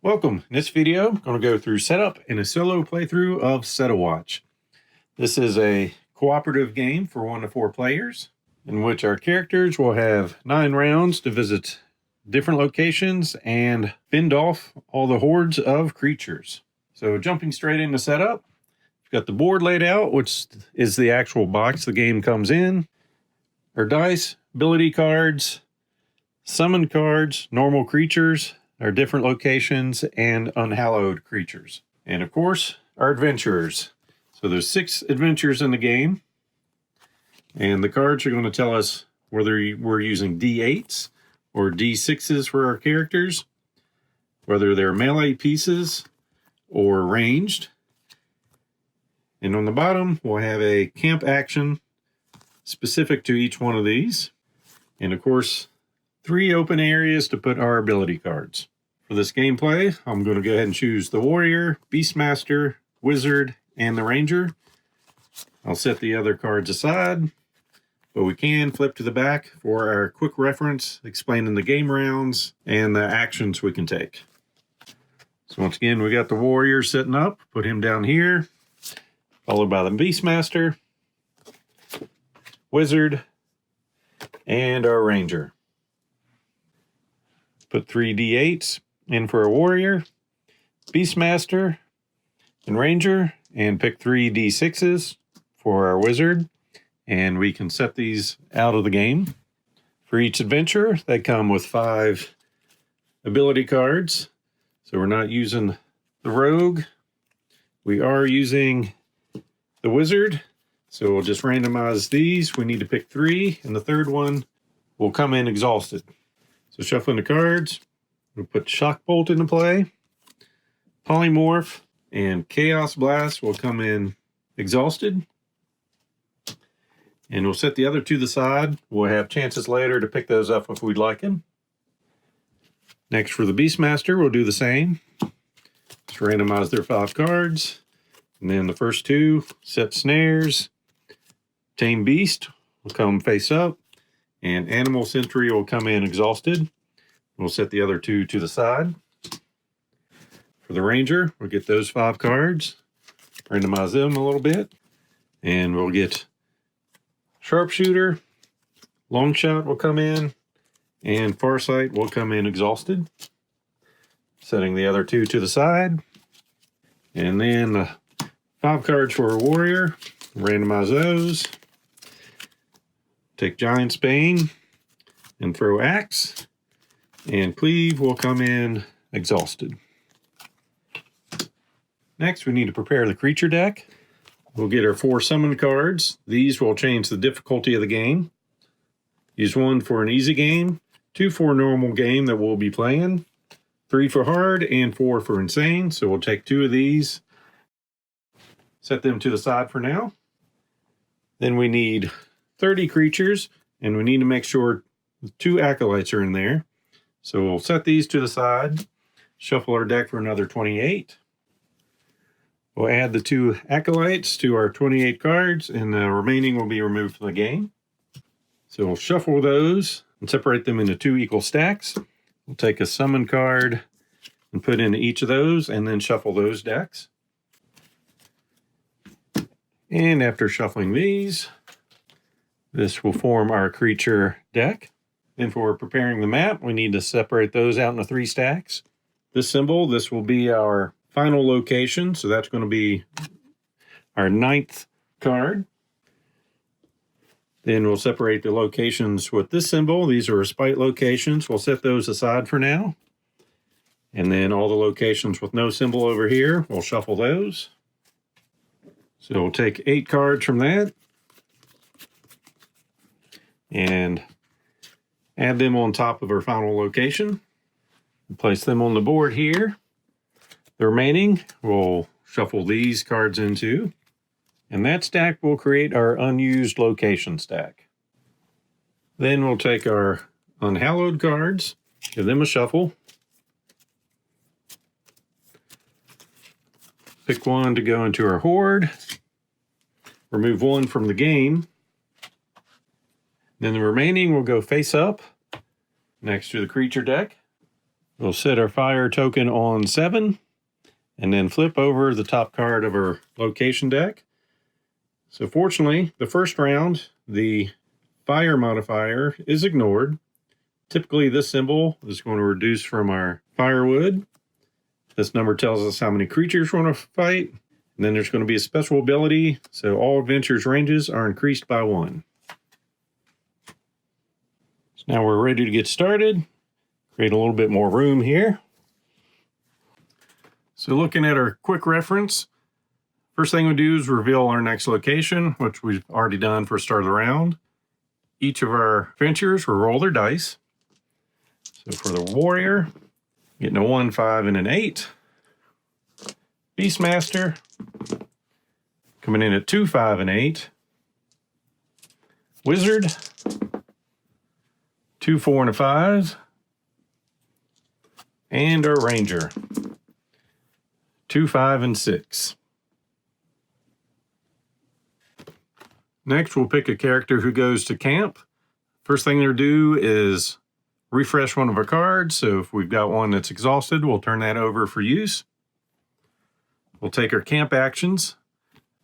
Welcome. In this video, I'm going to go through setup and a solo playthrough of Set-A-Watch. This is a cooperative game for 1 to 4 players, in which our characters will have 9 rounds to visit different locations and fend off all the hordes of creatures. So jumping straight into setup, we've got the board laid out, which is the actual box the game comes in. Our dice, ability cards, summon cards, normal creatures, our different locations, and unhallowed creatures. And of course, our adventurers. So there's 6 adventures in the game. And the cards are going to tell us whether we're using D8s or D6s for our characters, whether they're melee pieces or ranged. And on the bottom, we'll have a camp action specific to each one of these. And of course, 3 open areas to put our ability cards. For this gameplay, I'm going to go ahead and choose the Warrior, Beastmaster, Wizard, and the Ranger. I'll set the other cards aside, but we can flip to the back for our quick reference explaining the game rounds and the actions we can take. So once again, we got the Warrior sitting up. Put him down here, followed by the Beastmaster, Wizard, and our Ranger. Put 3 D8s in for a Warrior, Beastmaster, and Ranger, and pick 3 D6s for our Wizard, and we can set these out of the game. For each adventure, they come with 5 ability cards, so we're not using the Rogue. We are using the Wizard, so we'll just randomize these. We need to pick 3, and the third one will come in exhausted. So shuffling the cards, we'll put Shock Bolt into play, Polymorph, and Chaos Blast will come in exhausted. And we'll set the other to the side. We'll have chances later to pick those up if we'd like them. Next for the Beastmaster, we'll do the same. Just randomize their 5 cards. And then the first 2 set snares. Tame Beast will come face up. And Animal Sentry will come in exhausted. We'll set the other 2 to the side. For the Ranger, we'll get those 5 cards, randomize them a little bit, and we'll get Sharpshooter, Longshot will come in, and Farsight will come in exhausted. Setting the other 2 to the side. And then 5 cards for a Warrior, randomize those. Take Giant's Bane and throw Axe, and Cleave will come in exhausted. Next, we need to prepare the creature deck. We'll get our 4 summon cards. These will change the difficulty of the game. Use 1 for an easy game, 2 for a normal game that we'll be playing, 3 for hard, and 4 for insane. So we'll take 2 of these, set them to the side for now. Then we need 30 creatures, and we need to make sure 2 acolytes are in there. So we'll set these to the side, shuffle our deck for another 28. We'll add the 2 acolytes to our 28 cards, and the remaining will be removed from the game. So we'll shuffle those and separate them into 2 equal stacks. We'll take a summon card and put into each of those, and then shuffle those decks. And after shuffling these, this will form our creature deck. Then for preparing the map, we need to separate those out into 3 stacks. This symbol, this will be our final location. So that's going to be our 9th card. Then we'll separate the locations with this symbol. These are respite locations. We'll set those aside for now. And then all the locations with no symbol over here, we'll shuffle those. So we'll take 8 cards from that and add them on top of our final location. Place them on the board here. The remaining, we'll shuffle these cards into, and that stack will create our unused location stack. Then we'll take our Unhallowed cards, give them a shuffle. Pick 1 to go into our horde. Remove 1 from the game. Then the remaining will go face up next to the creature deck. We'll set our fire token on 7 and then flip over the top card of our location deck. So fortunately, the first round, the fire modifier is ignored. Typically, this symbol is going to reduce from our firewood. This number tells us how many creatures we're going to fight. And then there's going to be a special ability, so all adventures ranges are increased by 1. So now we're ready to get started. Create a little bit more room here. So looking at our quick reference, first thing we do is reveal our next location, which we've already done for start of the round. Each of our adventurers will roll their dice. So for the warrior, getting a 1, 5, and an 8. Beastmaster, coming in at 2, 5, and 8. Wizard, 2, 4, and a 5. And our ranger, 2, 5, and 6. Next, we'll pick a character who goes to camp. First thing they'll do is refresh one of our cards. So if we've got one that's exhausted, we'll turn that over for use. We'll take our camp actions.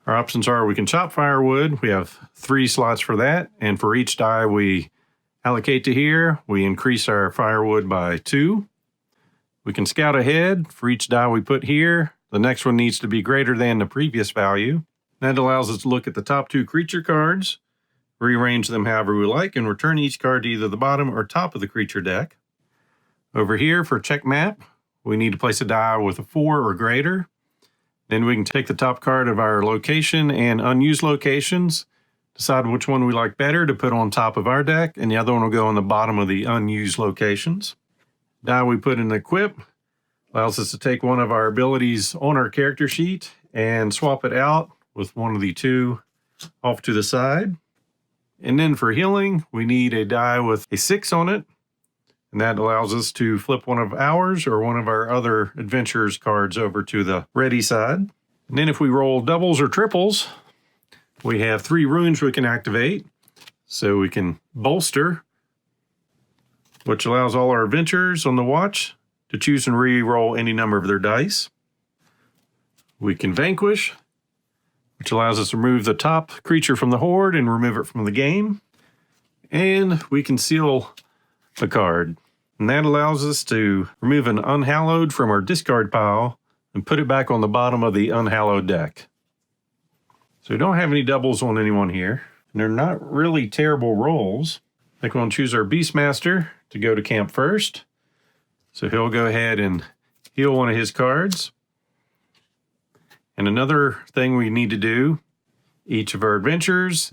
Our options are we can chop firewood. We have 3 slots for that. And for each die we allocate to here, we increase our firewood by 2. We can scout ahead. For each die we put here, the next one needs to be greater than the previous value. That allows us to look at the top 2 creature cards, rearrange them however we like, and return each card to either the bottom or top of the creature deck. Over here for check map, we need to place a die with a 4 or greater. Then we can take the top card of our location and unused locations, decide which one we like better to put on top of our deck, and the other one will go on the bottom of the unused locations. Die we put in the equip allows us to take one of our abilities on our character sheet and swap it out with one of the 2 off to the side. And then for healing, we need a die with a 6 on it, and that allows us to flip one of ours or one of our other adventurers cards over to the ready side. And then if we roll doubles or triples, we have 3 runes we can activate. So we can bolster, which allows all our adventurers on the watch to choose and re-roll any number of their dice. We can vanquish, which allows us to remove the top creature from the horde and remove it from the game. And we can seal the card. And that allows us to remove an Unhallowed from our discard pile and put it back on the bottom of the Unhallowed deck. So we don't have any doubles on anyone here. And they're not really terrible rolls. I think we'll choose our Beastmaster to go to camp first. So he'll go ahead and heal one of his cards. And another thing we need to do, each of our adventurers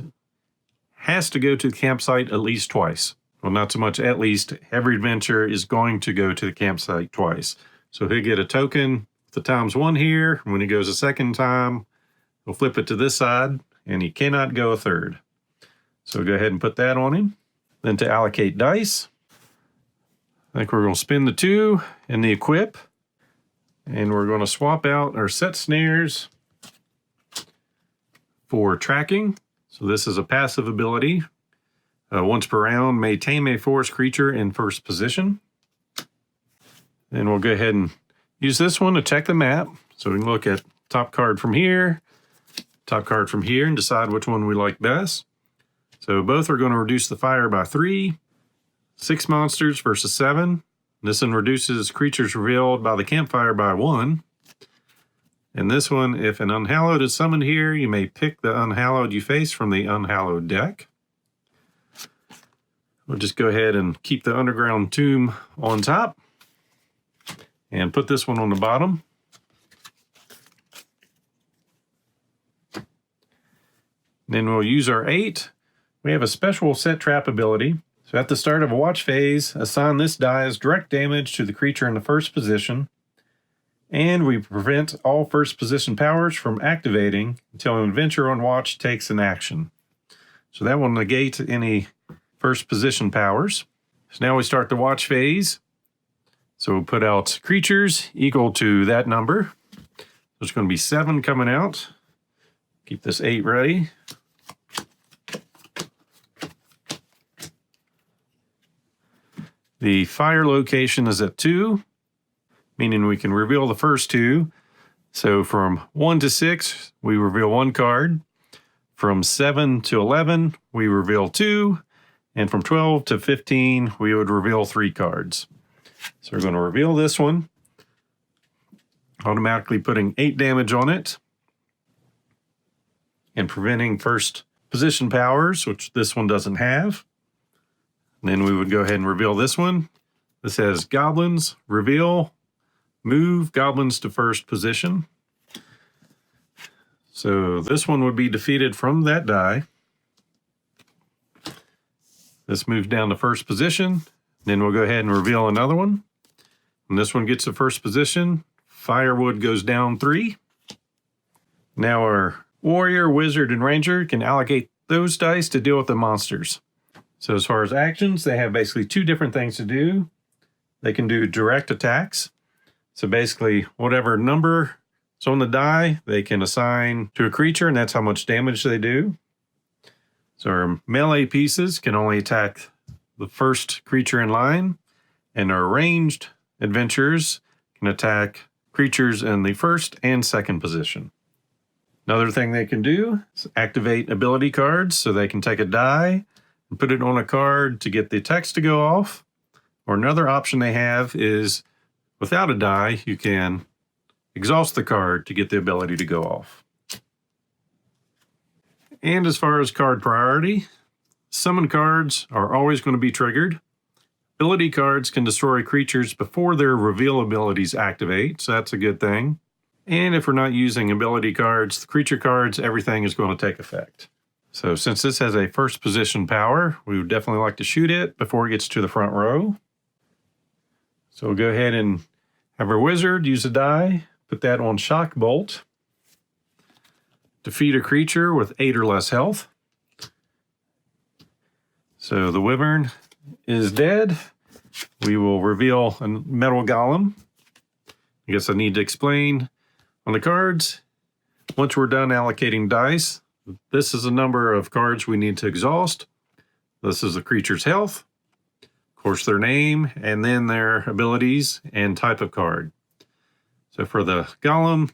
has to go to the campsite at least twice. Well, not so much at least. Every adventurer is going to go to the campsite twice. So he'll get a token the ×1 here. When he goes a second time, we'll flip it to this side, and he cannot go a third. So go ahead and put that on him. Then to allocate dice, I think we're going to spin the 2 in the equip. And we're going to swap out our set snares for tracking. So this is a passive ability. Once per round, may tame a forest creature in first position. Then we'll go ahead and use this one to check the map. So we can look at top card from here, top card from here, and decide which one we like best. So both are going to reduce the fire by 3. 6 monsters versus 7. This one reduces creatures revealed by the campfire by 1. And this one, if an Unhallowed is summoned here, you may pick the Unhallowed you face from the Unhallowed deck. We'll just go ahead and keep the underground tomb on top and put this one on the bottom. Then we'll use our 8. We have a special set trap ability. So at the start of a watch phase, assign this die as direct damage to the creature in the first position. And we prevent all first position powers from activating until an adventurer on watch takes an action. So that will negate any first position powers. So now we start the watch phase. So we'll put out creatures equal to that number. There's going to be 7 coming out. Keep this 8 ready. The fire location is at 2. meaning we can reveal the first two. So from 1 to 6, we reveal 1 card. From 7 to 11, we reveal 2. And from 12 to 15, we would reveal 3 cards. So we're going to reveal this one, automatically putting 8 damage on it, and preventing first position powers, which this one doesn't have. And then we would go ahead and reveal this one. This has goblins, reveal, move goblins to first position. So this one would be defeated from that die. This moves down to first position. Then we'll go ahead and reveal another one. When this one gets to first position, firewood goes down 3. Now our warrior, wizard, and ranger can allocate those dice to deal with the monsters. So as far as actions, they have basically 2 different things to do. They can do direct attacks. So basically, whatever number is on the die, they can assign to a creature, and that's how much damage they do. So our melee pieces can only attack the first creature in line, and our ranged adventurers can attack creatures in the first and second position. Another thing they can do is activate ability cards, so they can take a die and put it on a card to get the text to go off. Or another option they have is, without a die, you can exhaust the card to get the ability to go off. And as far as card priority, summon cards are always going to be triggered. Ability cards can destroy creatures before their reveal abilities activate, so that's a good thing. And if we're not using ability cards, the creature cards, everything is going to take effect. So since this has a first position power, we would definitely like to shoot it before it gets to the front row. So we'll go ahead and have our wizard use a die, put that on shock bolt. Defeat a creature with 8 or less health. So the wyvern is dead. We will reveal a metal golem. I guess I need to explain on the cards. Once we're done allocating dice, this is the number of cards we need to exhaust. This is the creature's health, of course their name, and then their abilities and type of card. So for the golem,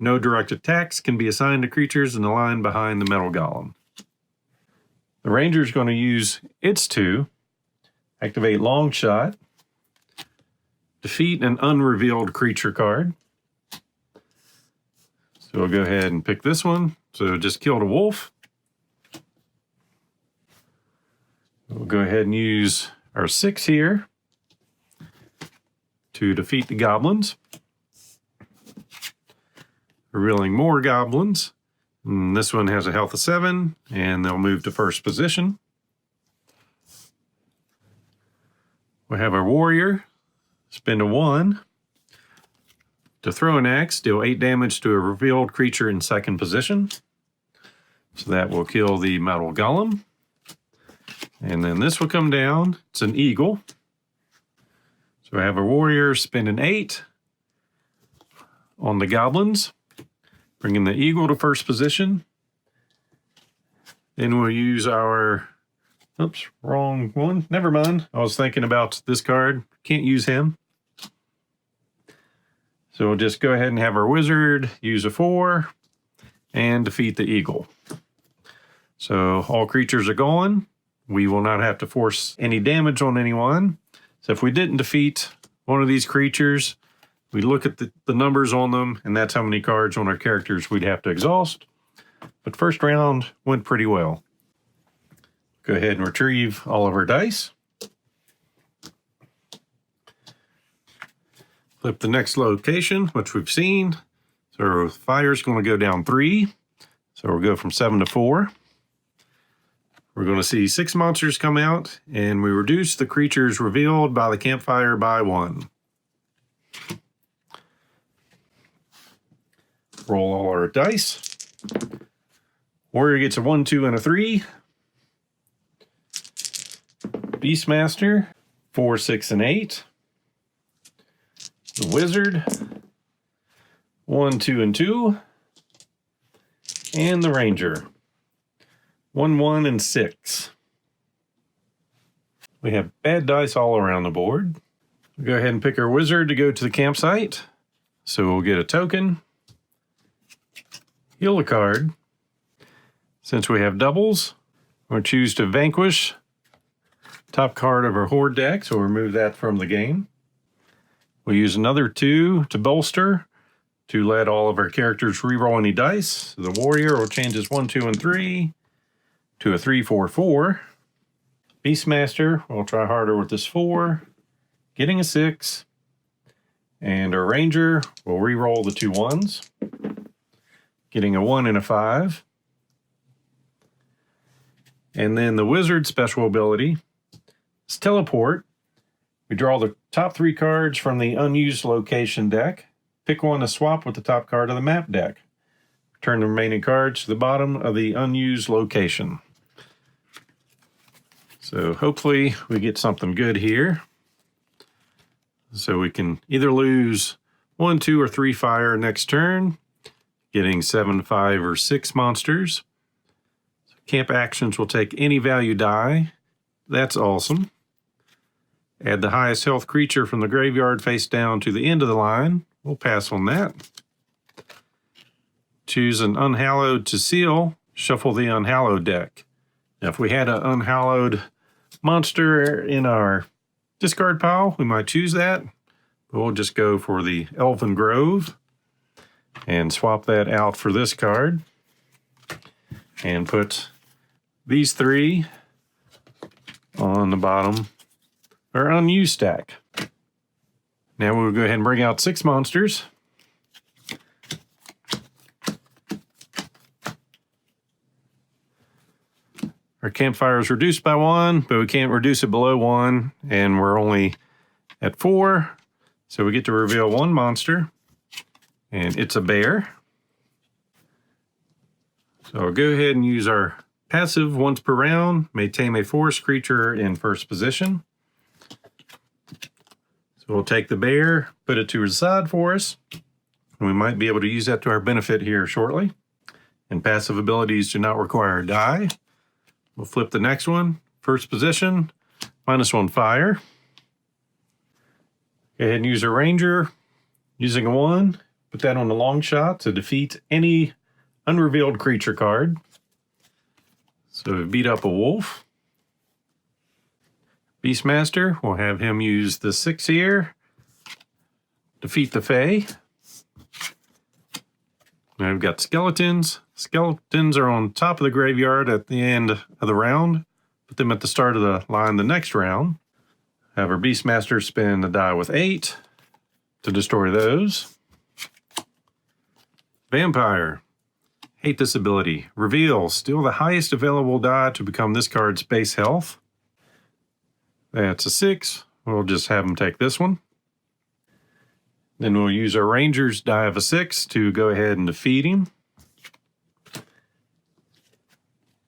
no direct attacks can be assigned to creatures in the line behind the metal golem. The ranger is going to use its 2, activate long shot, defeat an unrevealed creature card. So we'll go ahead and pick this one. So just killed a wolf. We'll go ahead and use our 6 here to defeat the goblins. Revealing more goblins. And this one has a health of 7, and they'll move to first position. We have our warrior spend a 1 to throw an axe, deal 8 damage to a revealed creature in second position. So that will kill the metal golem. And then this will come down. It's an eagle. So we have a warrior spend an 8 on the goblins, bringing the eagle to first position. Then we'll use our, oops, wrong one. Never mind. I was thinking about this card. Can't use him. So we'll just go ahead and have our wizard use a 4 and defeat the eagle. So all creatures are gone. We will not have to force any damage on anyone. So if we didn't defeat one of these creatures, we look at the numbers on them, and that's how many cards on our characters we'd have to exhaust. But first round went pretty well. Go ahead and retrieve all of our dice. Flip the next location, which we've seen. So fire's going to go down 3. So we'll go from 7 to 4. We're going to see 6 monsters come out, and we reduce the creatures revealed by the campfire by 1. Roll all our dice. Warrior gets a 1, 2, and a 3. Beastmaster, 4, 6, and 8. The wizard, 1, 2, and 2. And the ranger, 1, 1, and 6. We have bad dice all around the board. We'll go ahead and pick our wizard to go to the campsite. So we'll get a token, heal a card. Since we have doubles, we'll choose to vanquish top card of our horde deck, so we'll remove that from the game. We'll use another 2 to bolster to let all of our characters reroll any dice. So the warrior will change his 1, 2, and 3 to a 3, 4, 4. Beastmaster will try harder with this 4, getting a 6. And our ranger will reroll the 2 1s, getting a 1 and a 5. And then the wizard special ability is teleport. We draw the top 3 cards from the unused location deck. Pick one to swap with the top card of the map deck. Return the remaining cards to the bottom of the unused location. So hopefully we get something good here. So we can either lose 1, 2, or 3 fire next turn, getting 7, 5, or 6 monsters. Camp actions will take any value die. That's awesome. Add the highest health creature from the graveyard face down to the end of the line. We'll pass on that. Choose an Unhallowed to seal. Shuffle the Unhallowed deck. Now, if we had an Unhallowed monster in our discard pile, we might choose that. But we'll just go for the Elven Grove and swap that out for this card. And put these 3 on the bottom or unused stack. Now we'll go ahead and bring out 6 monsters. Our campfire is reduced by 1, but we can't reduce it below 1, and we're only at 4. So we get to reveal 1 monster, and it's a bear. So I'll go ahead and use our passive once per round. May tame a forest creature in first position. So we'll take the bear, put it to the side for us. And we might be able to use that to our benefit here shortly. And passive abilities do not require a die. We'll flip the next one. First position, -1 fire. Go ahead and use a ranger. Using a 1, put that on the long shot to defeat any unrevealed creature card. So we beat up a wolf. Beastmaster, we'll have him use the 6 here. Defeat the Fae. Now we've got skeletons. Skeletons are on top of the graveyard at the end of the round. Put them at the start of the line the next round. Have our Beastmaster spin the die with 8 to destroy those. Vampire. Hate this ability. Reveal. Steal the highest available die to become this card's base health. That's a 6. We'll just have him take this one. Then we'll use our ranger's die of a 6 to go ahead and defeat him.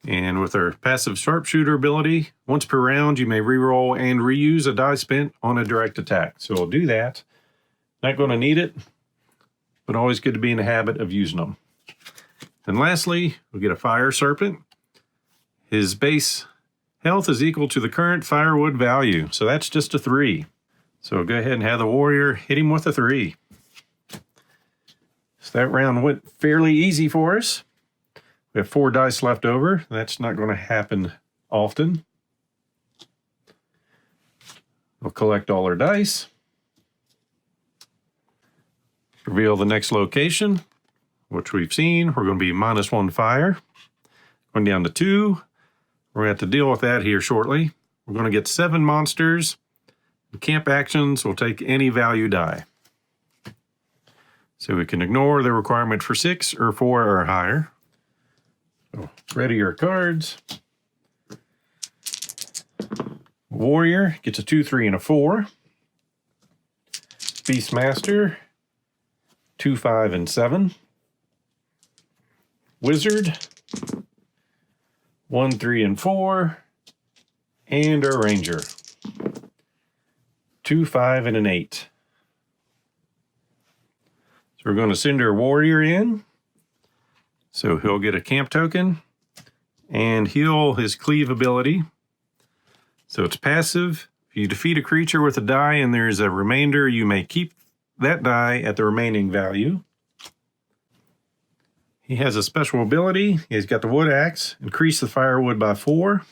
And with our passive sharpshooter ability, once per round you may reroll and reuse a die spent on a direct attack. So we'll do that. Not going to need it, but always good to be in the habit of using them. And lastly, we'll get a Fire Serpent. His base health is equal to the current firewood value, so that's just a 3. So we'll go ahead and have the warrior hit him with a 3. So that round went fairly easy for us. We have 4 dice left over. That's not going to happen often. We'll collect all our dice. Reveal the next location, which we've seen. We're going to be -1 fire. Going down to 2. We're going to have to deal with that here shortly. We're going to get 7 monsters. The camp actions will take any value die. So we can ignore the requirement for 6 or 4 or higher. So ready your cards. Warrior gets a 2, 3, and a 4. Beastmaster, 2, 5, and 7. Wizard, 1, 3, and 4. And a ranger, 2, 5, and an 8. So we're going to send our warrior in. So he'll get a camp token and heal his cleave ability. So it's passive. If you defeat a creature with a die and there's a remainder, you may keep that die at the remaining value. He has a special ability. He's got the wood axe. Increase the firewood by 4.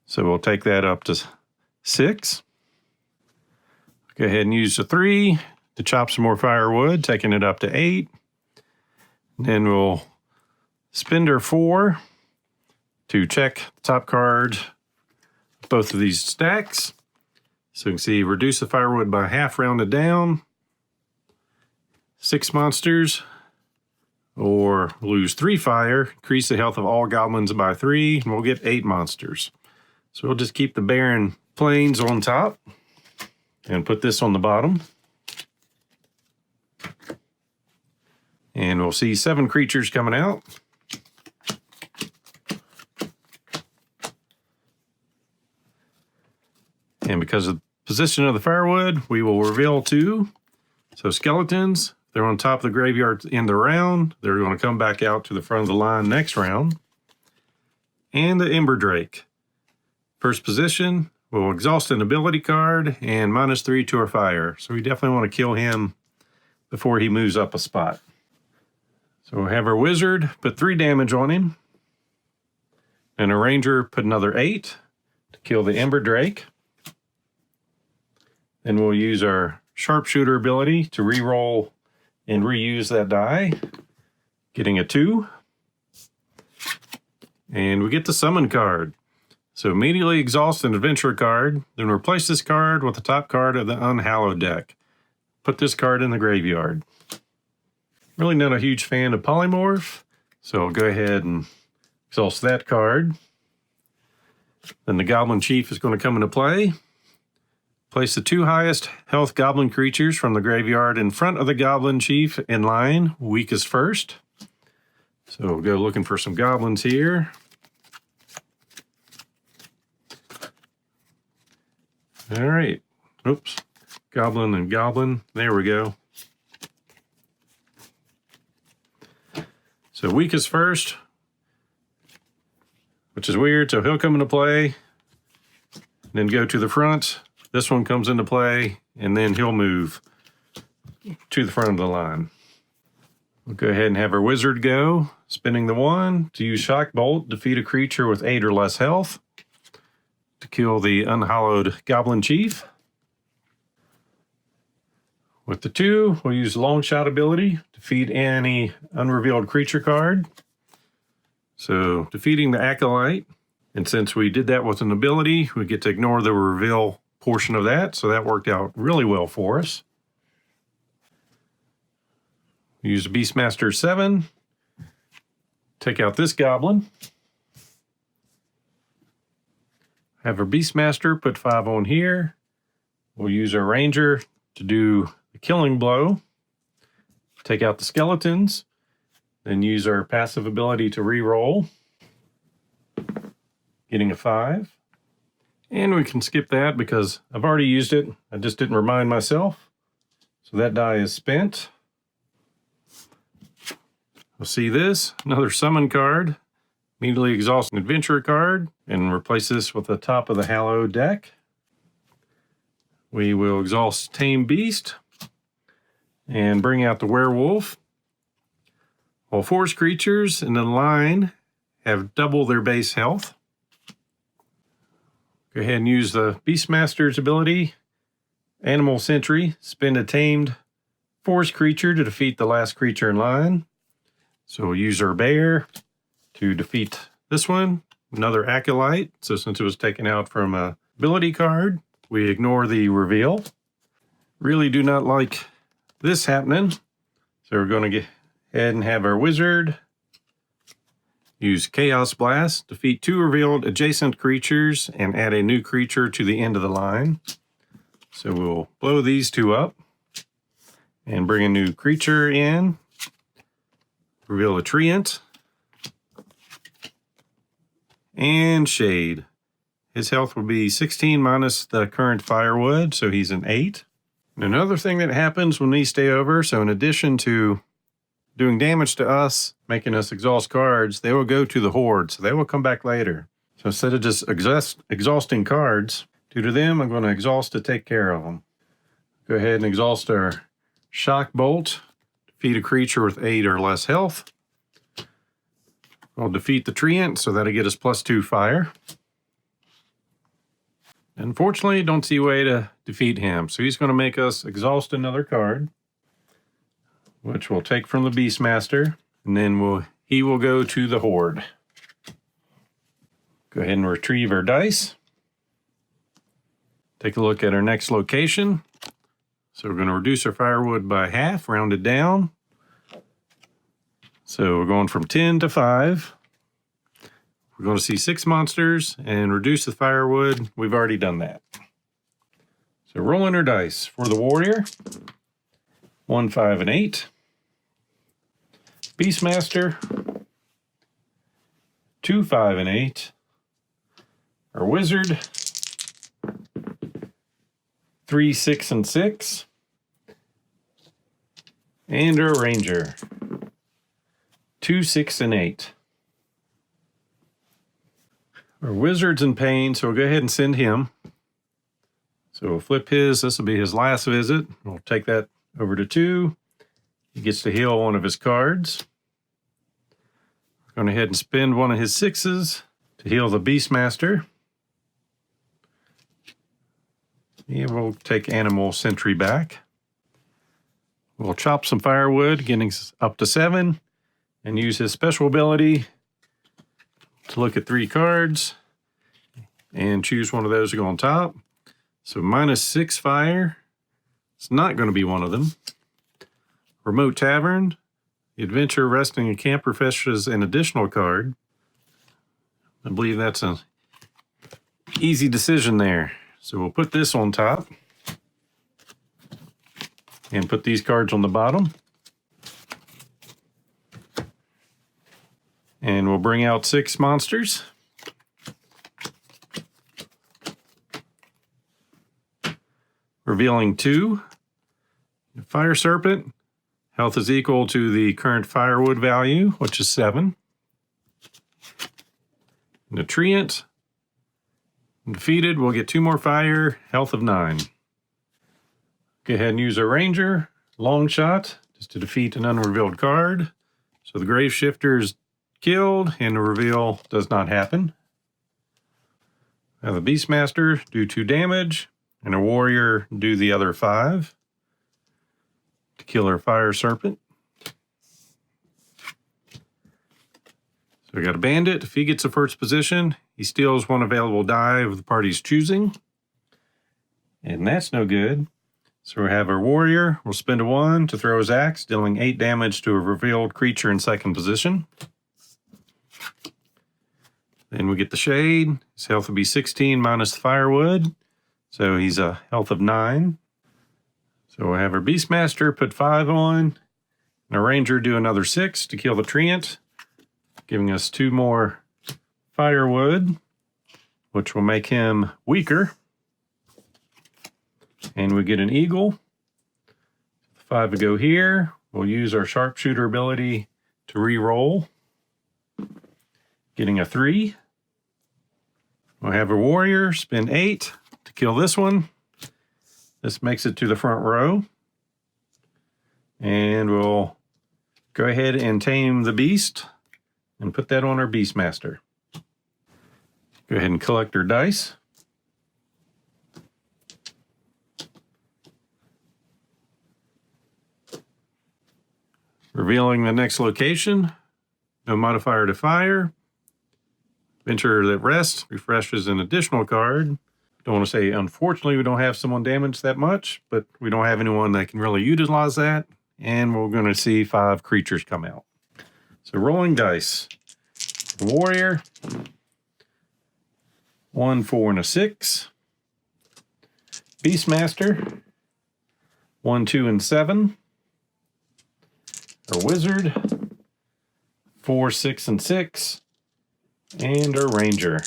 So we'll take that up to 6. Go ahead and use the 3 to chop some more firewood, taking it up to 8. And then we'll spend our 4 to check the top card of both of these stacks. So you can see, reduce the firewood by half, rounded down. 6 monsters, or lose 3 fire, increase the health of all goblins by 3, and we'll get 8 monsters. So we'll just keep the barren plains on top and put this on the bottom. And we'll see 7 creatures coming out. And because of the position of the firewood, we will reveal 2. So skeletons, they're on top of the graveyard in the round. They're going to come back out to the front of the line next round. And the Ember Drake. First position, we'll exhaust an ability card and -3 to our fire. So we definitely want to kill him before he moves up a spot. So we'll have our wizard put 3 damage on him. And a ranger put another 8 to kill the Ember Drake. Then we'll use our sharpshooter ability to re-roll and reuse that die, getting a 2. And we get the summon card. So immediately exhaust an adventure card, then replace this card with the top card of the Unhallowed deck. Put this card in the graveyard. Really not a huge fan of polymorph, so I'll go ahead and exhaust that card. Then the Goblin Chief is going to come into play. Place the 2 highest health goblin creatures from the graveyard in front of the Goblin Chief in line, weakest first. So we'll go looking for some goblins here. All right. Oops. Goblin and goblin. There we go. So weakest first, which is weird. So he'll come into play, then go to the front. This one comes into play, and then he'll move to the front of the line. We'll go ahead and have our wizard go, spinning the 1 to use Shock Bolt, defeat a creature with 8 or less health to kill the Unhallowed Goblin Chief. With the 2, we'll use Long Shot ability, defeat any unrevealed creature card. So defeating the acolyte, and since we did that with an ability, we get to ignore the reveal portion of that, so that worked out really well for us. Use Beastmaster 7. Take out this goblin. Have our Beastmaster put 5 on here. We'll use our ranger to do the killing blow. Take out the skeletons. Then use our passive ability to re-roll. Getting a 5. And we can skip that because I've already used it. I just didn't remind myself. So that die is spent. We'll see this, another summon card. Immediately exhaust an adventure card and replace this with the top of the Hallowed deck. We will exhaust Tame Beast and bring out the werewolf. All forest creatures in the line have double their base health. Go ahead and use the Beastmaster's ability, Animal Sentry, spend a tamed forest creature to defeat the last creature in line. So we'll use our bear to defeat this one, another acolyte. So since it was taken out from a ability card, we ignore the reveal. Really do not like this happening. So we're going to go ahead and have our wizard use Chaos Blast, defeat 2 revealed adjacent creatures, and add a new creature to the end of the line. So we'll blow these 2 up and bring a new creature in. Reveal a Treant. And Shade. His health will be 16 minus the current firewood, so he's an 8. And another thing that happens when these stay over, so in addition to doing damage to us, making us exhaust cards, they will go to the horde, so they will come back later. So instead of just exhausting cards Due to them, I'm going to exhaust to take care of them. Go ahead and exhaust our shock bolt. Defeat a creature with 8 or less health. We'll defeat the treant, so that'll get us +2 fire. Unfortunately, don't see a way to defeat him, so he's going to make us exhaust another card, which we'll take from the Beastmaster, and then he will go to the Horde. Go ahead and retrieve our dice. Take a look at our next location. So we're going to reduce our firewood by half, round it down. So we're going from 10 to 5. We're going to see 6 monsters and reduce the firewood. We've already done that. So rolling our dice for the warrior. 1, 5, and 8. Beastmaster. 2, 5, and 8. Our wizard. 3, 6, and 6. And our ranger. 2, 6, and 8. Our wizard's in pain, so we'll go ahead and send him. So we'll flip his. This will be his last visit. We'll take that over to 2. He gets to heal one of his cards. We're going to go ahead and spend one of his 6s to heal the Beastmaster. Yeah, we'll take Animal Sentry back. We'll chop some firewood, getting up to 7, and use his special ability to look at 3 cards and choose one of those to go on top. So -6 fire. It's not going to be one of them. Remote Tavern. The adventure resting in camp refreshes an additional card. I believe that's an easy decision there. So we'll put this on top and put these cards on the bottom. And we'll bring out 6 monsters. Revealing 2. Fire Serpent. Health is equal to the current firewood value, which is 7. And a treant. Defeated, we'll get 2 more fire, health of 9. Go ahead and use a ranger, long shot, just to defeat an unrevealed card. So the grave shifter is killed and the reveal does not happen. Now the Beastmaster do 2 damage, and a warrior do the other 5 to kill our Fire Serpent. So we got a bandit. If he gets the first position, he steals one available die of the party's choosing. And that's no good. So we have our warrior. We'll spend a 1 to throw his axe, dealing 8 damage to a revealed creature in second position. Then we get the shade. His health will be 16 minus the firewood. So he's a health of 9. So we'll have our Beastmaster put 5 on. And our ranger do another 6 to kill the treant, giving us 2 more firewood, which will make him weaker. And we get an eagle. 5 to go here. We'll use our sharpshooter ability to re-roll, getting a 3. We'll have a warrior spend 8 to kill this one. This makes it to the front row. And we'll go ahead and tame the beast and put that on our Beastmaster. Go ahead and collect our dice. Revealing the next location. No modifier to fire. Venture that rests refreshes an additional card. Don't want to say, unfortunately, we don't have someone damaged that much, but we don't have anyone that can really utilize that. And we're going to see 5 creatures come out. So rolling dice. The warrior. 1, 4, and a 6. Beastmaster. 1, 2, and 7. Our wizard. 4, 6, and 6. And our ranger.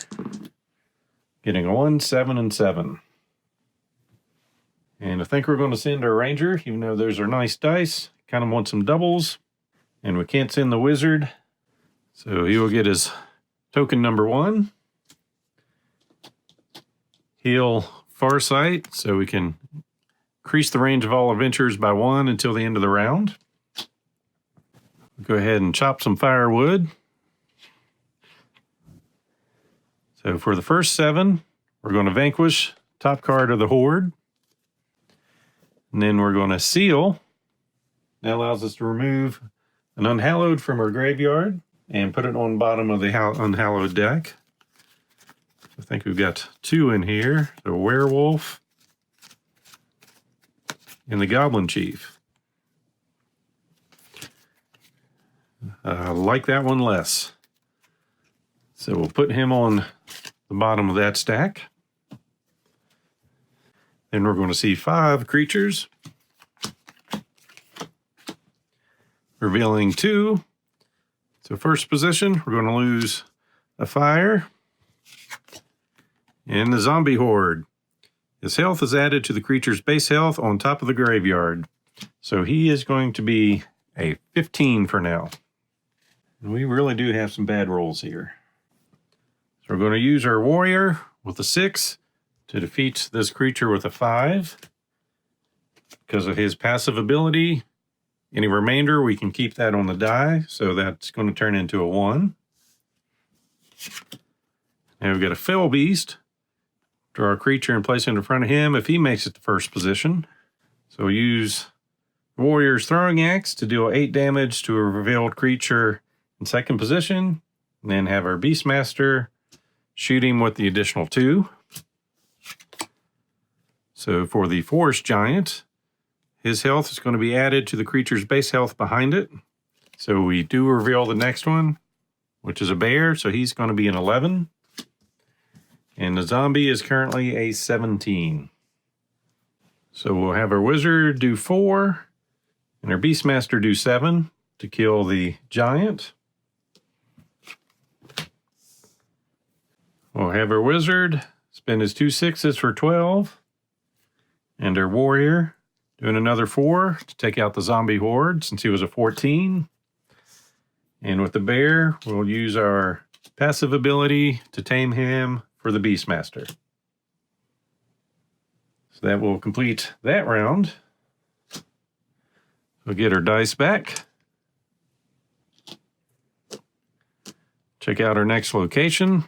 Getting a 1, 7, and 7. And I think we're going to send our ranger, even though those are nice dice. Kind of want some doubles. And we can't send the wizard. So he will get his token number 1. heal Farsight so we can increase the range of all adventurers by 1 until the end of the round. Go ahead and chop some firewood. So for the first 7, we're going to vanquish top card of the Horde. And then we're going to seal. That allows us to remove an Unhallowed from our graveyard and put it on the bottom of the Unhallowed deck. I think we've got 2 in here. The Werewolf and the Goblin Chief. I like that one less. So we'll put him on the bottom of that stack. Then we're going to see 5 creatures. Revealing 2. So first position, we're going to lose a fire. And the Zombie Horde. His health is added to the creature's base health on top of the graveyard. So he is going to be a 15 for now. And we really do have some bad rolls here. So we're going to use our warrior with a 6 to defeat this creature with a 5. Because of his passive ability, any remainder, we can keep that on the die. So that's going to turn into a 1. Now we've got a Fell Beast. Draw a creature and place it in front of him if he makes it to first position. So we use Warrior's Throwing Axe to deal 8 damage to a revealed creature in second position. And then have our Beastmaster shoot him with the additional 2. So for the Forest Giant, his health is going to be added to the creature's base health behind it. So we do reveal the next one, which is a bear. So he's going to be an 11. And the zombie is currently a 17. So we'll have our wizard do 4 and our Beastmaster do 7 to kill the giant. We'll have our wizard spend his 2 6s for 12. And our warrior doing another 4 to take out the zombie horde since he was a 14. And with the bear, we'll use our passive ability to tame him for the Beastmaster. So that will complete that round. We'll get our dice back. Check out our next location.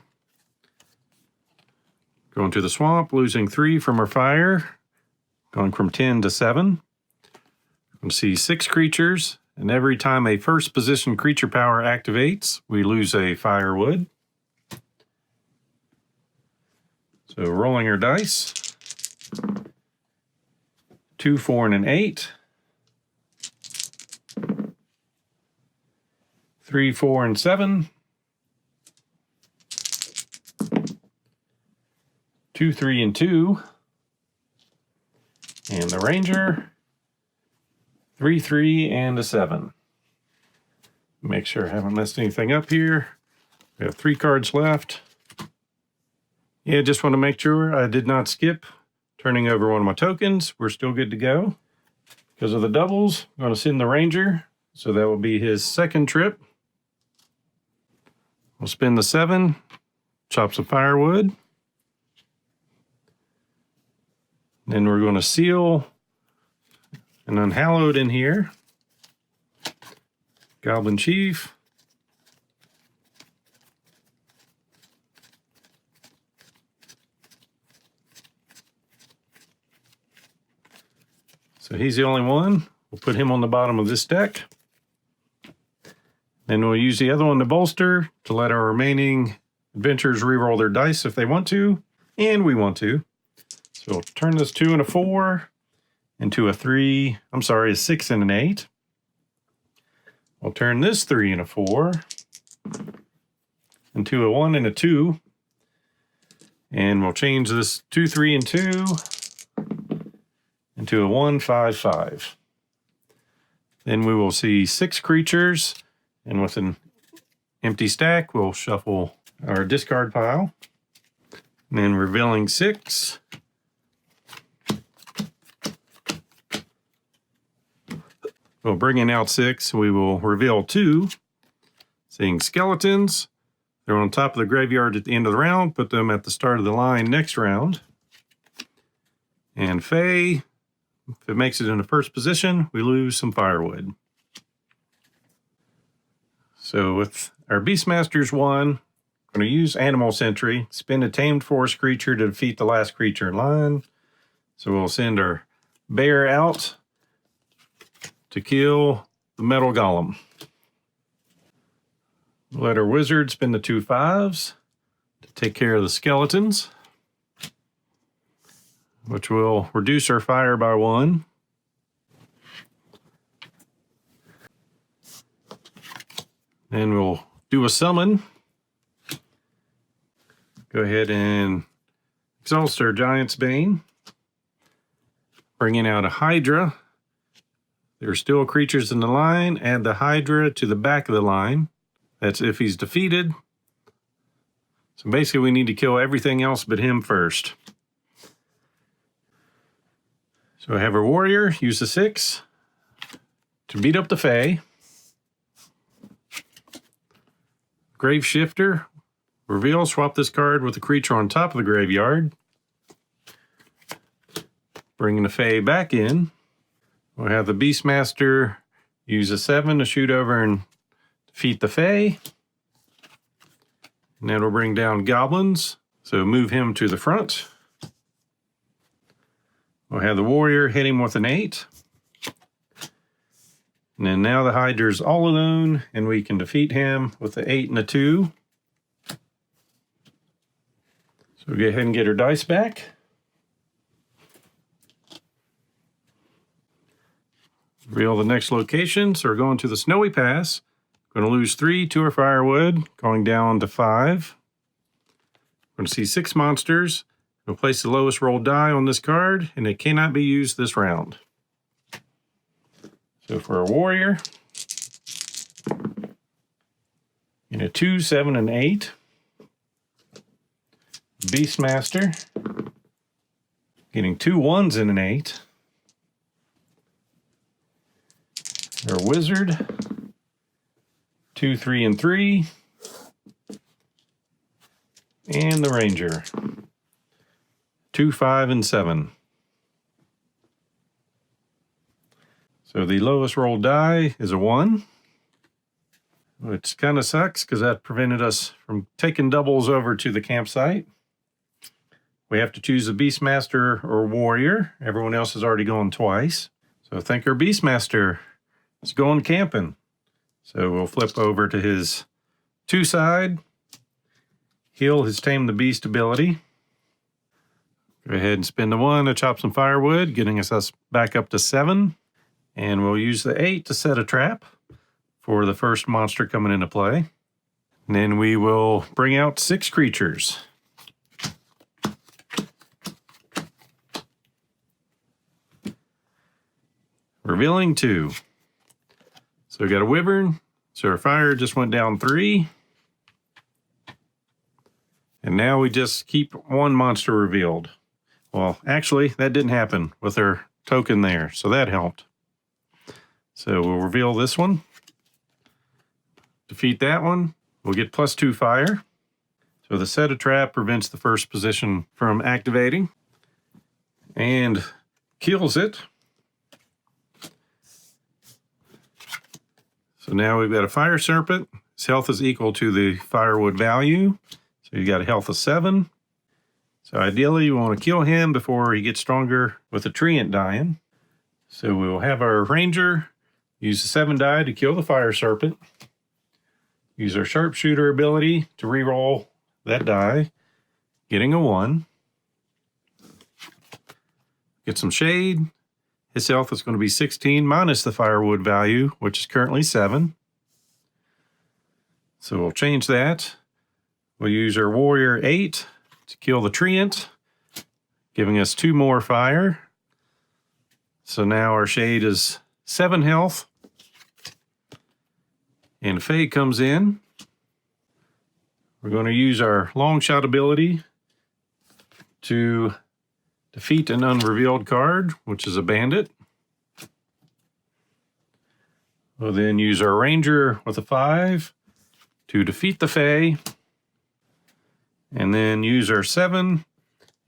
Going to the swamp, losing 3 from our fire. Going from 10 to 7. We'll see 6 creatures, and every time a first position creature power activates, we lose a firewood. So rolling our dice. 2, 4, and an 8. 3, 4, and 7. 2, 3, and 2. And the ranger. 3, 3, and a 7. Make sure I haven't messed anything up here. We have 3 cards left. Yeah, just want to make sure I did not skip turning over one of my tokens. We're still good to go. Because of the doubles, I'm going to send the ranger. So that will be his second trip. We'll spend the 7, chop some firewood. Then we're going to seal an Unhallowed in here. Goblin Chief. So he's the only one. We'll put him on the bottom of this deck. Then we'll use the other one to bolster to let our remaining adventurers reroll their dice if they want to, and we want to. So we'll turn this 2 and a 4 into a 3, a 6 and an 8. We'll turn this 3 and a 4 into a 1 and a 2. And we'll change this 2, 3, and 2 into a 1, 5, 5. Then we will see 6 creatures, and with an empty stack, we'll shuffle our discard pile. And then revealing 6. We'll bring in out 6. We will reveal 2, seeing skeletons. They're on top of the graveyard at the end of the round. Put them at the start of the line next round. And Fae, if it makes it in the first position, we lose some firewood. So with our Beastmasters 1, I'm going to use Animal Sentry, spend a tamed forest creature to defeat the last creature in line. So we'll send our bear out to kill the metal golem. Let our wizard spend the 2 5s to take care of the skeletons, which will reduce our fire by 1. Then we'll do a summon. Go ahead and exhaust our Giant's Bane. Bringing out a Hydra. There are still creatures in the line. Add the Hydra to the back of the line. That's if he's defeated. So basically we need to kill everything else but him first. So I have our warrior, use the 6 to beat up the Fae. Grave Shifter, reveal, swap this card with the creature on top of the graveyard. Bringing the Fae back in. We'll have the Beastmaster use a 7 to shoot over and defeat the Fae. And then we'll bring down goblins. So move him to the front. We'll have the warrior hit him with an 8. And then now the Hydra's all alone, and we can defeat him with the 8 and a 2. So go ahead and get our dice back. Reveal the next location. So we're going to the Snowy Pass. Going to lose 3 to our firewood, going down to 5. We're going to see 6 monsters. We'll place the lowest rolled die on this card, and it cannot be used this round. So for a warrior, in a 2, 7, and 8. Beastmaster, getting 2 1s and an 8. Our wizard, 2, 3, and 3. And the ranger, 2, 5, and 7. So the lowest rolled die is a 1, which kind of sucks because that prevented us from taking doubles over to the campsite. We have to choose a Beastmaster or warrior. Everyone else has already gone twice. So I think our Beastmaster is going camping. So we'll flip over to his 2 side. Heal his Tame the Beast ability. Go ahead and spend the 1 to chop some firewood, getting us back up to 7. And we'll use the 8 to set a trap for the first monster coming into play. And then we will bring out 6 creatures. Revealing 2. So we got a wyvern. So our fire just went down 3. And now we just keep 1 monster revealed. Well, actually, that didn't happen with our token there, so that helped. So we'll reveal this one. Defeat that one. We'll get +2 fire. So the set of trap prevents the first position from activating. And kills it. So now we've got a fire serpent. His health is equal to the firewood value. So you got a health of 7. So ideally you want to kill him before he gets stronger with a treant dying. So we'll have our ranger use the 7 die to kill the fire serpent. Use our sharpshooter ability to reroll that die, getting a 1. Get some shade. His health is going to be 16 minus the firewood value, which is currently 7. So we'll change that. We'll use our warrior 8 to kill the treant, giving us 2 more fire. So now our shade is 7 health. And Fae comes in. We're going to use our long shot ability to defeat an unrevealed card, which is a bandit. We'll then use our ranger with a 5 to defeat the Fae. And then use our 7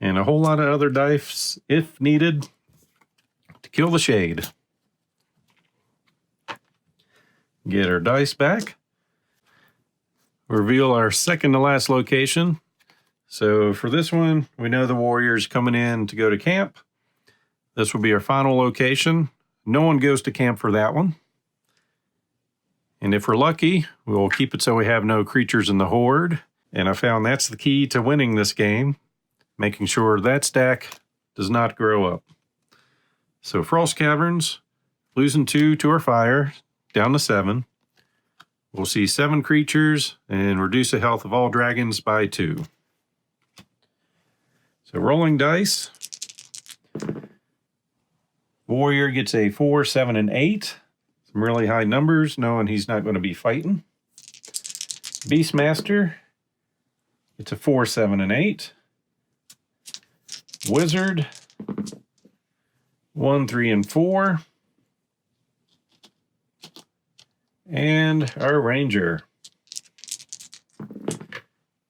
and a whole lot of other dice if needed to kill the shade. Get our dice back. Reveal our second to last location. So for this one, we know the warrior's coming in to go to camp. This will be our final location. No one goes to camp for that one. And if we're lucky, we'll keep it so we have no creatures in the horde. And I found that's the key to winning this game, making sure that stack does not grow up. So Frost Caverns, losing 2 to our fire, down to 7. We'll see 7 creatures and reduce the health of all dragons by 2. So rolling dice. Warrior gets a 4, 7, and 8. Some really high numbers, knowing he's not going to be fighting. Beastmaster gets a 4, 7, and 8. Wizard, 1, 3, and 4. And our Ranger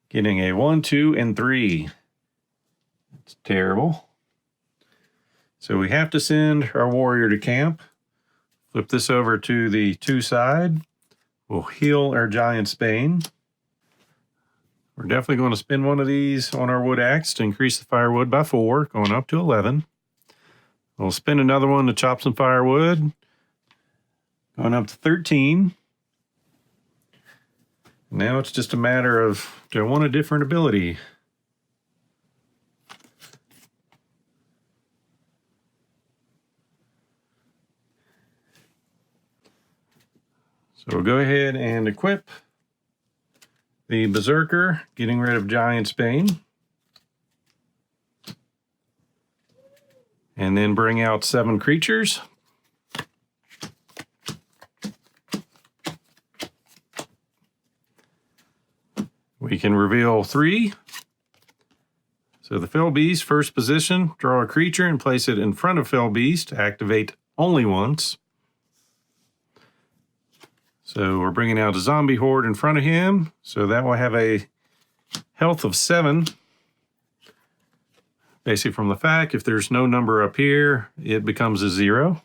getting a 1, 2, and 3. That's terrible. So we have to send our warrior to camp. Flip this over to the 2 side. We'll heal our giant's bane. We're definitely going to spend one of these on our wood axe to increase the firewood by 4, going up to 11. We'll spend another one to chop some firewood, going up to 13. Now it's just a matter of, do I want a different ability? So we'll go ahead and equip the Berserker, getting rid of Giant's Bane. And then bring out 7 creatures. We can reveal 3. So the Fell Beast, first position, draw a creature and place it in front of Fell Beast, activate only once. So we're bringing out a zombie horde in front of him. So that will have a health of 7. Basically from the fact, if there's no number up here, it becomes a 0.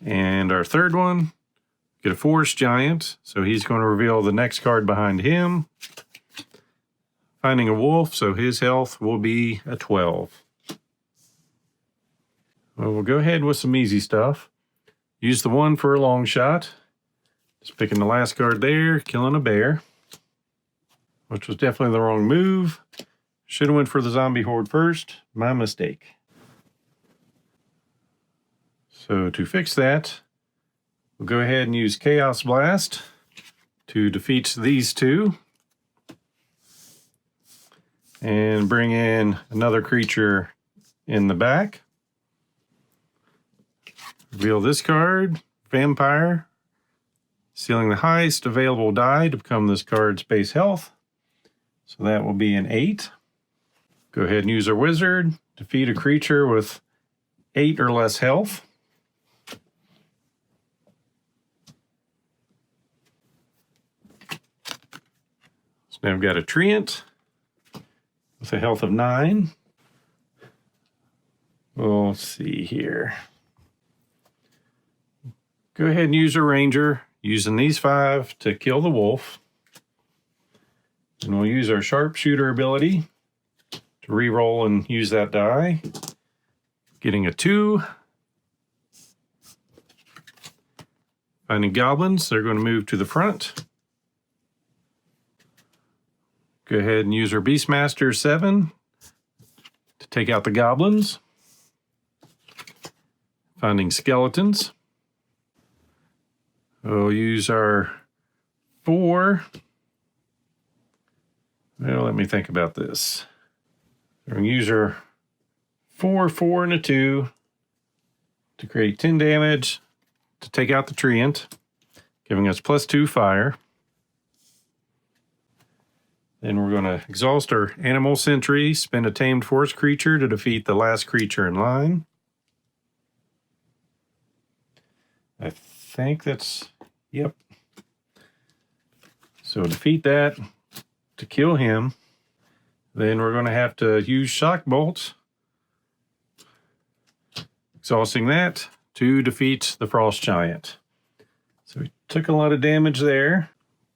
And our third one, get a forest giant. So he's going to reveal the next card behind him. Finding a wolf, so his health will be a 12. Well, we'll go ahead with some easy stuff. Use the 1 for a long shot. Just picking the last card there, killing a bear. Which was definitely the wrong move. Should have went for the zombie horde first. My mistake. So to fix that, we'll go ahead and use Chaos Blast to defeat these 2. And bring in another creature in the back. Reveal this card, Vampire, sealing the highest available die to become this card's base health. So that will be an 8. Go ahead and use our Wizard, defeat a creature with 8 or less health. So now we've got a Treant with a health of 9. We'll see here. Go ahead and use a Ranger, using these 5 to kill the wolf. And we'll use our Sharpshooter ability to re-roll and use that die. Getting a 2. Finding goblins, they're going to move to the front. Go ahead and use our Beastmaster 7 to take out the goblins. Finding skeletons. We'll use our 4. Well, let me think about this. We're going to use our 4, 4, and a 2 to create 10 damage to take out the Treant, giving us +2 fire. Then we're going to exhaust our Animal Sentry, spend a tamed forest creature to defeat the last creature in line. I think that's, yep. So defeat that to kill him. Then we're going to have to use shock bolts, exhausting that to defeat the frost giant. So we took a lot of damage there,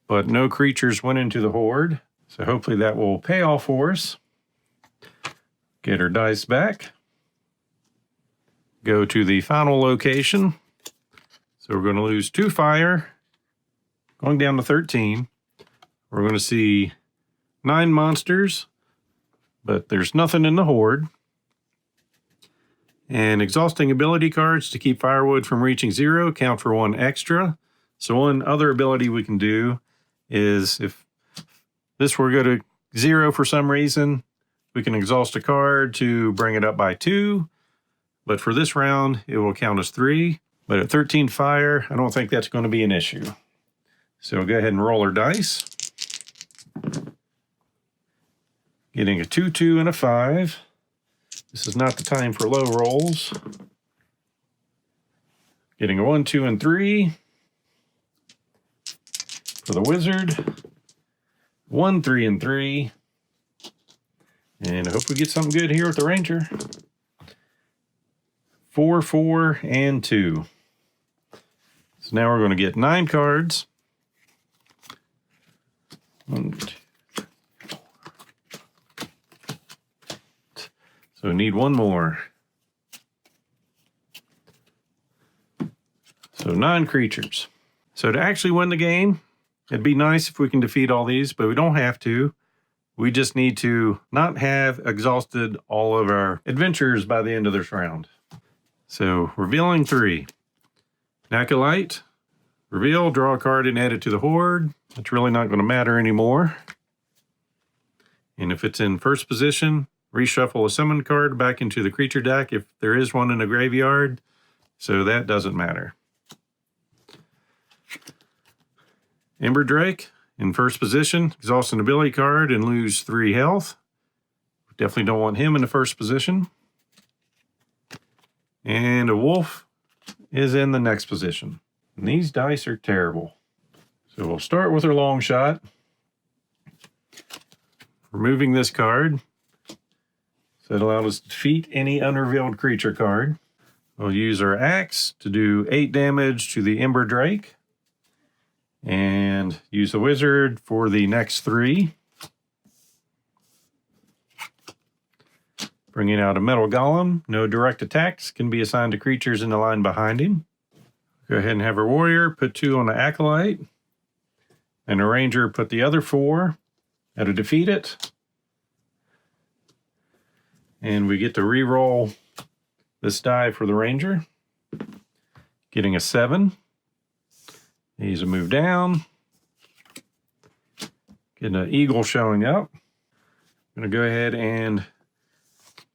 but no creatures went into the horde. So hopefully that will pay off for us. Get our dice back. Go to the final location. So we're going to lose 2 fire, going down to 13. We're going to see 9 monsters, but there's nothing in the horde. And exhausting ability cards to keep firewood from reaching 0, count for 1 extra. So one other ability we can do is if this were to go to 0 for some reason, we can exhaust a card to bring it up by 2. But for this round, it will count as 3. But at 13 fire, I don't think that's going to be an issue. So we'll go ahead and roll our dice. Getting a 2, 2, and a 5. This is not the time for low rolls. Getting a 1, 2, and 3. For the wizard. 1, 3, and 3. And I hope we get something good here with the ranger. 4, 4, and 2. So now we're going to get 9 cards. 1, 2, 3, 4. So we need 1 more. So 9 creatures. So to actually win the game, it'd be nice if we can defeat all these, but we don't have to. We just need to not have exhausted all of our adventures by the end of this round. So, revealing 3. An acolyte. Reveal, draw a card and add it to the horde. It's really not going to matter anymore. And if it's in first position, reshuffle a summon card back into the creature deck if there is one in a graveyard. So that doesn't matter. Ember Drake. In first position, exhaust an ability card and lose 3 health. Definitely don't want him in the first position. And a wolf is in the next position. And these dice are terrible. So we'll start with our long shot. Removing this card. So it allows us to defeat any unrevealed creature card. We'll use our axe to do 8 damage to the Ember Drake. And use the wizard for the next 3. Bringing out a metal golem. No direct attacks can be assigned to creatures in the line behind him. Go ahead and have our warrior put 2 on the acolyte. And a ranger put the other 4. That'll defeat it. And we get to re-roll this die for the ranger. Getting a 7. He's a move down. Getting an eagle showing up. I'm going to go ahead and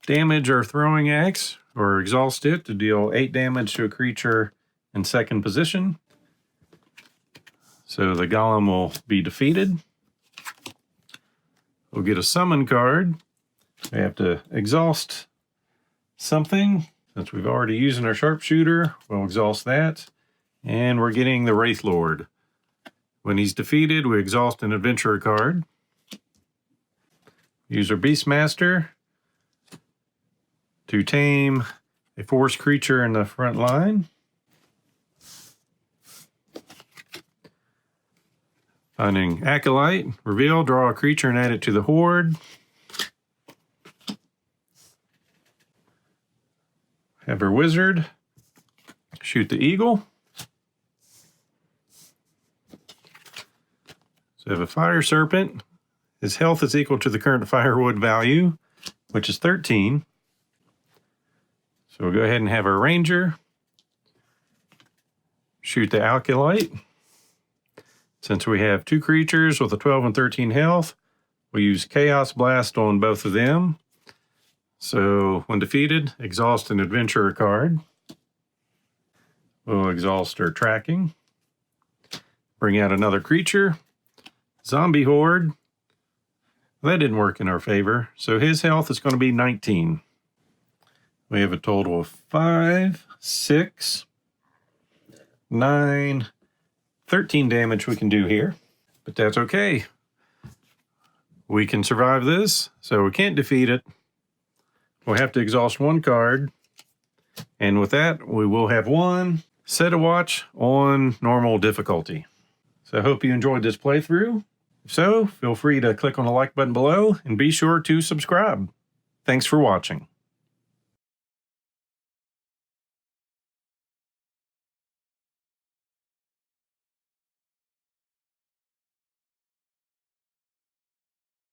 damage our throwing axe, or exhaust it to deal 8 damage to a creature in second position. So the golem will be defeated. We'll get a summon card. We have to exhaust something. Since we've already used our sharpshooter, we'll exhaust that. And we're getting the Wraith Lord. When he's defeated, we exhaust an adventurer card. Use our Beastmaster to tame a forest creature in the front line. Finding Acolyte, reveal, draw a creature and add it to the horde. Have our wizard shoot the eagle. So we have a fire serpent. His health is equal to the current firewood value, which is 13. So we'll go ahead and have our ranger shoot the acolyte. Since we have 2 creatures with a 12 and 13 health, we'll use Chaos Blast on both of them. So when defeated, exhaust an adventurer card. We'll exhaust our tracking. Bring out another creature. Zombie horde. That didn't work in our favor. So his health is going to be 19. We have a total of 5, 6, 9, 13 damage we can do here. But that's okay. we can survive this, so we can't defeat it. We'll have to exhaust one card. And with that, we will have one Set a Watch on normal difficulty. So I hope you enjoyed this playthrough. If so, feel free to click on the like button below and be sure to subscribe. Thanks for watching.